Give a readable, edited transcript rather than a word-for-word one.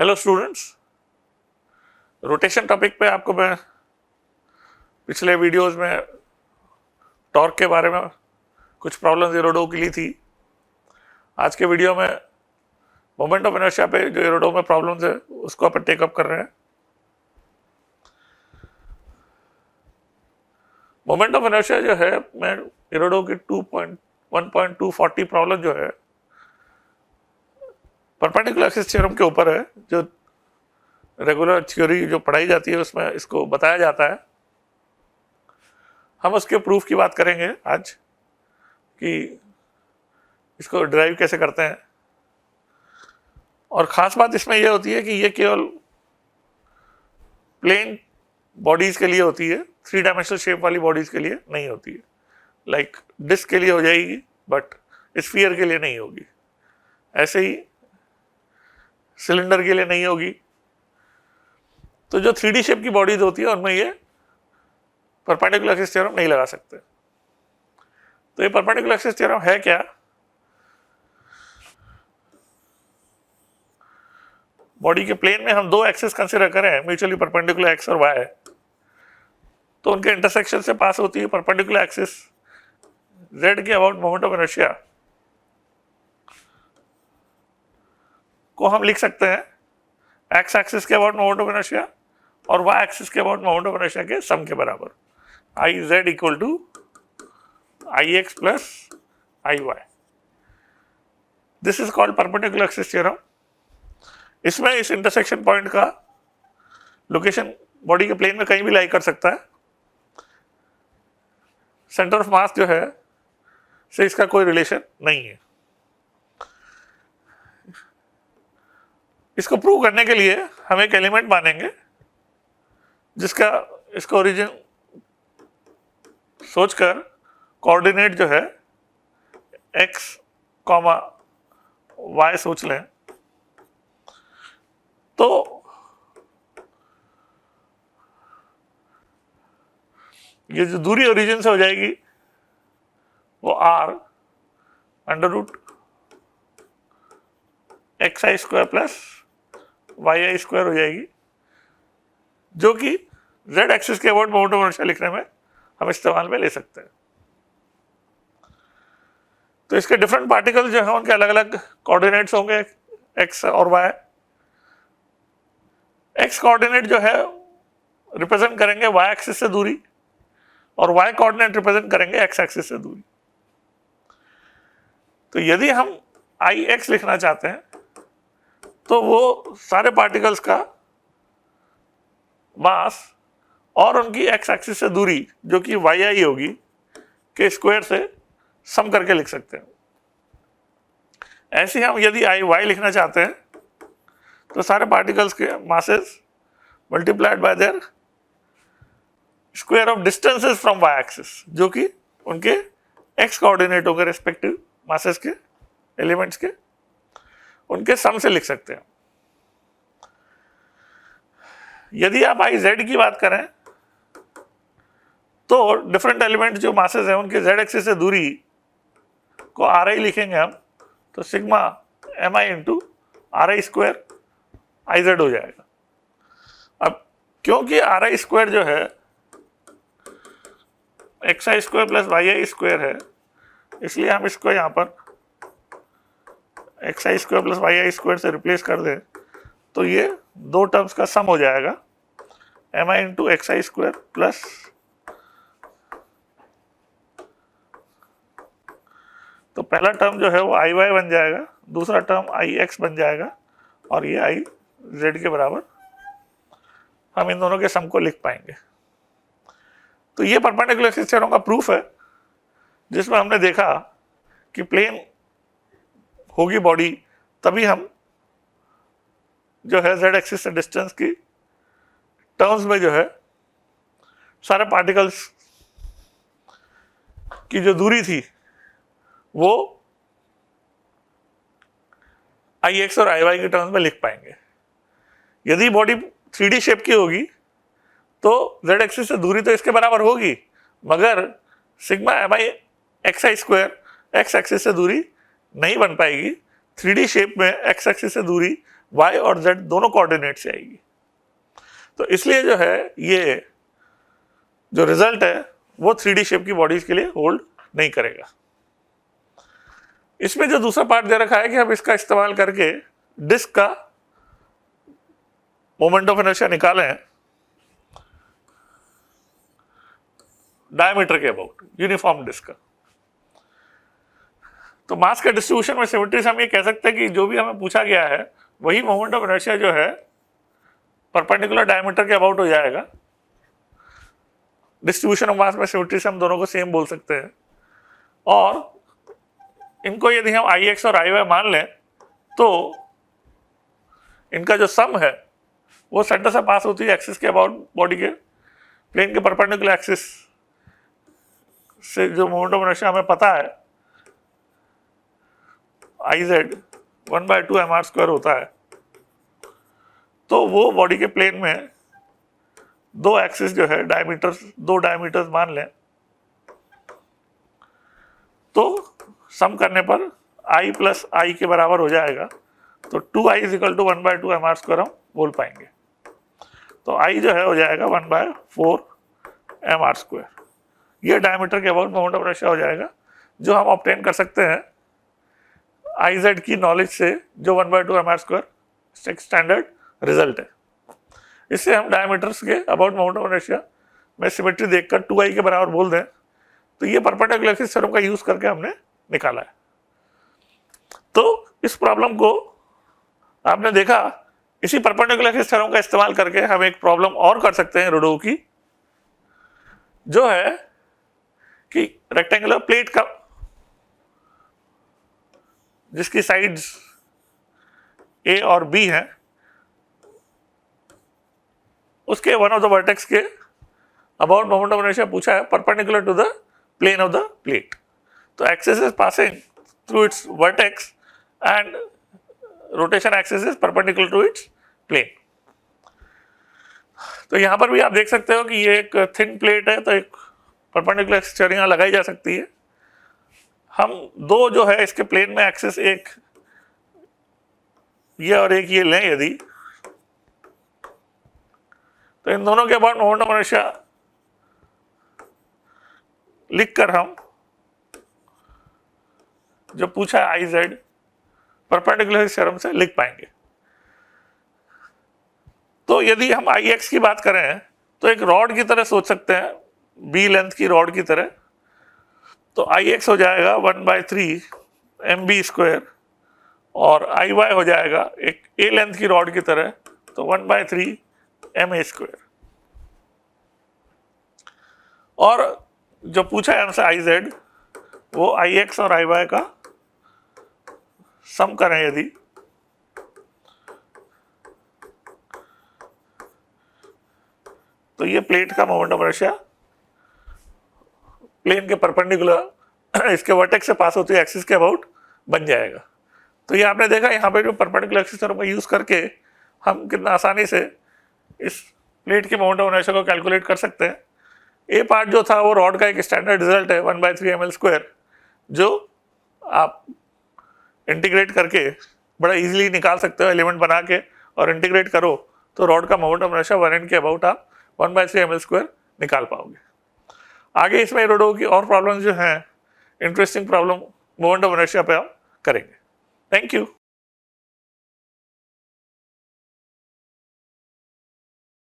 Hello students, rotation topic पे आपको मैं पिछले वीडियोस में टॉर्क के बारे में कुछ प्रॉब्लम्स एरोडो के लिए थी। आज के वीडियो में मोमेंट ऑफ इनर्शिया पे जो एरोडो में प्रॉब्लम्स है उसको अपन टेकअप कर रहे हैं। मोमेंट ऑफ इनर्शिया जो है, मैं एरोडो की 1.240 प्रॉब्लम जो है परपेंडिकुलर एक्सिस थ्योरम के ऊपर है, जो रेगुलर थ्योरी जो पढ़ाई जाती है उसमें इसको बताया जाता है। हम उसके प्रूफ की बात करेंगे आज कि इसको ड्राइव कैसे करते हैं। और ख़ास बात इसमें यह होती है कि ये केवल प्लेन बॉडीज़ के लिए होती है, 3 डायमेंशनल शेप वाली बॉडीज़ के लिए नहीं होती है। लाइक डिस्क के लिए हो जाएगी बट स्फीयर के लिए नहीं होगी, ऐसे ही सिलेंडर के लिए नहीं होगी। तो जो 3D शेप की बॉडीज होती है उनमें ये परपेंडिकुलर एक्सिस थ्योरम नहीं लगा सकते। तो ये परपेंडिकुलर एक्सिस थ्योरम है क्या? बॉडी के प्लेन में हम 2 एक्सिस कंसीडर करें, म्यूचुअली परपेंडिकुलर एक्स और वाई, तो उनके इंटरसेक्शन से पास होती है परपेंडिकुलर एक्सिस जेड के अबाउट मोमेंट ऑफ इनर्शिया को हम लिख सकते हैं एक्स एक्सिस के अबाउट मोमेंट ऑफ इनर्शिया और वाई एक्सिस के अबाउट मोमेंट ऑफ इनर्शिया के सम के बराबर, I Z equal to I X plus I Y. This is called perpendicular axis theorem. इसमें इस इंटरसेक्शन पॉइंट का लोकेशन बॉडी के प्लेन में कहीं भी लाई कर सकता है। सेंटर ऑफ मास जो है से इसका कोई रिलेशन नहीं है। इसको प्रूव करने के लिए हम एक एलिमेंट मानेंगे जिसका इसका ओरिजिन सोचकर कोऑर्डिनेट जो है x, y सोच लें। तो ये जो दूरी ओरिजिन से हो जाएगी वो r under root x I square plus Y I square हो जाएगी, जो कि जेड एक्सिस के अबाउट मोमेंट ऑफ इनर्शिया लिखने में हम इस्तेमाल में ले सकते हैं। तो इसके डिफरेंट पार्टिकल जो है उनके अलग अलग कोऑर्डिनेट्स होंगे, एक्स और वाई। एक्स कोऑर्डिनेट जो है रिप्रेजेंट करेंगे वाई एक्सिस से दूरी और वाई कोऑर्डिनेट रिप्रेजेंट करेंगे एक्स एक्सिस से दूरी। तो यदि हम आई एक्स लिखना चाहते हैं तो वो सारे पार्टिकल्स का मास और उनकी एक्स एक्सिस से दूरी जो कि वाई आई होगी के स्क्वायर से सम करके लिख सकते हैं। ऐसे ही हम यदि आई वाई लिखना चाहते हैं तो सारे पार्टिकल्स के masses multiplied by their square of distances from Y axis, जो कि उनके एक्स कोऑर्डिनेट होंगे रेस्पेक्टिव मासेस के एलिमेंट्स के, उनके सम से लिख सकते हैं। यदि आप आई जेड की बात करें तो डिफरेंट एलिमेंट जो मासेस हैं उनके जेड एक्सिस से दूरी को आर आई लिखेंगे हम, तो sigma M I into R I square I Z हो जाएगा। अब क्योंकि आर आई स्क्वायर जो है X I square plus Y I square है, इसलिए हम इसको यहाँ पर X I square plus Y I square से रिप्लेस कर दें तो ये 2 टर्म्स का सम हो जाएगा, M I into x I square plus तो पहला टर्म जो है वो आई वाई बन जाएगा, दूसरा टर्म आई एक्स बन जाएगा और ये आई जेड के बराबर हम इन दोनों के सम को लिख पाएंगे। तो ये परपेंडिकुलर एक्सिस थ्योरम का प्रूफ है, जिसमें हमने देखा कि प्लेन होगी बॉडी तभी हम जो है जेड एक्सिस से डिस्टेंस की टर्म्स में जो है सारे पार्टिकल्स की जो दूरी थी वो आई एक्स और आई वाई के टर्म्स में लिख पाएंगे। यदि बॉडी 3D शेप की होगी तो जेड एक्सिस से दूरी तो इसके बराबर होगी, मगर sigma M I x I square x axis से दूरी नहीं बन पाएगी। 3D शेप में एक्स एक्सिस से दूरी y और z दोनों कोऑर्डिनेट से आएगी। तो इसलिए जो है ये जो रिजल्ट है वो 3D शेप की बॉडीज के लिए होल्ड नहीं करेगा। इसमें जो दूसरा पार्ट दे रखा है कि हम इसका इस्तेमाल करके डिस्क का मोमेंट ऑफ इनर्शिया निकालें डायमीटर के अबाउट, यूनिफॉर्म डिस्क का। तो मास के डिस्ट्रीब्यूशन में सिमेट्री से हम ये कह सकते हैं कि जो भी हमें पूछा गया है वही मोमेंट ऑफ इनर्शिया जो है परपेंडिकुलर डायमीटर के अबाउट हो जाएगा। डिस्ट्रीब्यूशन ऑफ मास में सिमेट्री से हम दोनों को सेम बोल सकते हैं। और इनको यदि हम आई एक्स और आई वाई मान लें तो इनका जो सम है वो सेंटर से पास होती है एक्सिस के अबाउट बॉडी के प्लेन के परपेंडिकुलर एक्सिस से जो मोमेंट ऑफ इनर्शिया हमें पता है आई जेड 1/2 mr² होता है। तो वो बॉडी के प्लेन में दो एक्सिस जो है दो डायमीटर्स मान लें तो सम करने पर i प्लस आई के बराबर हो जाएगा। तो 2i = 1/2 mr² हम बोल पाएंगे। तो i जो है हो जाएगा 1/4 mr²। ये डायमीटर के अबाउट मोमेंट ऑफ इनर्शिया हो जाएगा जो हम ऑब्टेन कर सकते हैं iz की नॉलेज से, जो 1/2 mr² स्टैंडर्ड रिजल्ट है। इससे हम डायमीटर्स के अबाउट मोमेंट ऑफ इनर्शिया में सिमेट्री देखकर 2i के बराबर बोल दें तो ये परपेंडिकुलर एक्सिस थ्योरम का यूज करके हमने निकाला है। तो इस प्रॉब्लम को आपने देखा, इसी परपेंडिकुलर एक्सिस थ्योरम का इस्तेमाल करके हम एक प्रॉब्लम और कर सकते हैं रोडो की, जो है कि रेक्टेंगुलर प्लेट का जिसकी साइड्स ए और बी हैं उसके वन ऑफ द वर्टेक्स के अबाउट मोमेंट ऑफ इनर्शिया पूछा है perpendicular to the plane of the plate. तो axis is passing through its vertex and rotation axis is perpendicular to its plane. तो यहां पर भी आप देख सकते हो कि ये एक थिन प्लेट है, तो एक परपेंडिकुलर एक्सिस थ्योरी यहां लगाई जा सकती है। हम दो जो है इसके प्लेन में एक्सिस, एक ये और एक ये लें यदि, तो इन दोनों के बाद मोमेंट ऑफ इनर्शिया लिखकर हम जो पूछा है आई जेड परपेंडिकुलर थ्योरम से लिख पाएंगे। तो यदि हम आई एक्स की बात करें तो एक रॉड की तरह सोच सकते हैं, बी लेंथ की रॉड की तरह। तो आई एक्स हो जाएगा 1/3 mb², और आई वाई हो जाएगा एक ए लेंथ की रॉड की तरह, तो 1/3 ma²। और जो पूछा है हमसे आई जेड वो आई एक्स और आई वाई का सम करें यदि, तो ये प्लेट का मोमेंट ऑफ इनर्शिया प्लेन के परपेंडिकुलर इसके वर्टेक्स से पास होती है एक्सिस के अबाउट बन जाएगा। तो ये आपने देखा यहाँ पे जो परपेंडिकुलर एक्सिस थ्योरम का यूज करके हम कितना आसानी से इस प्लेट के मोमेंट ऑफ इनर्शिया को कैलकुलेट कर सकते हैं। ए पार्ट जो था वो रॉड का एक स्टैंडर्ड रिजल्ट है 1/3 ml², जो आप इंटीग्रेट करके बड़ा इजीली निकाल सकते हो। एलिमेंट बना के और इंटीग्रेट करो तो रॉड का मोमेंट ऑफ इनर्शिया 1n के अबाउट आप 1/3 ml² निकाल पाओगे। आगे इसमें रोडो की और प्रॉब्लम्स जो हैं, interesting problem moment of inertia पे हम करेंगे। Thank you.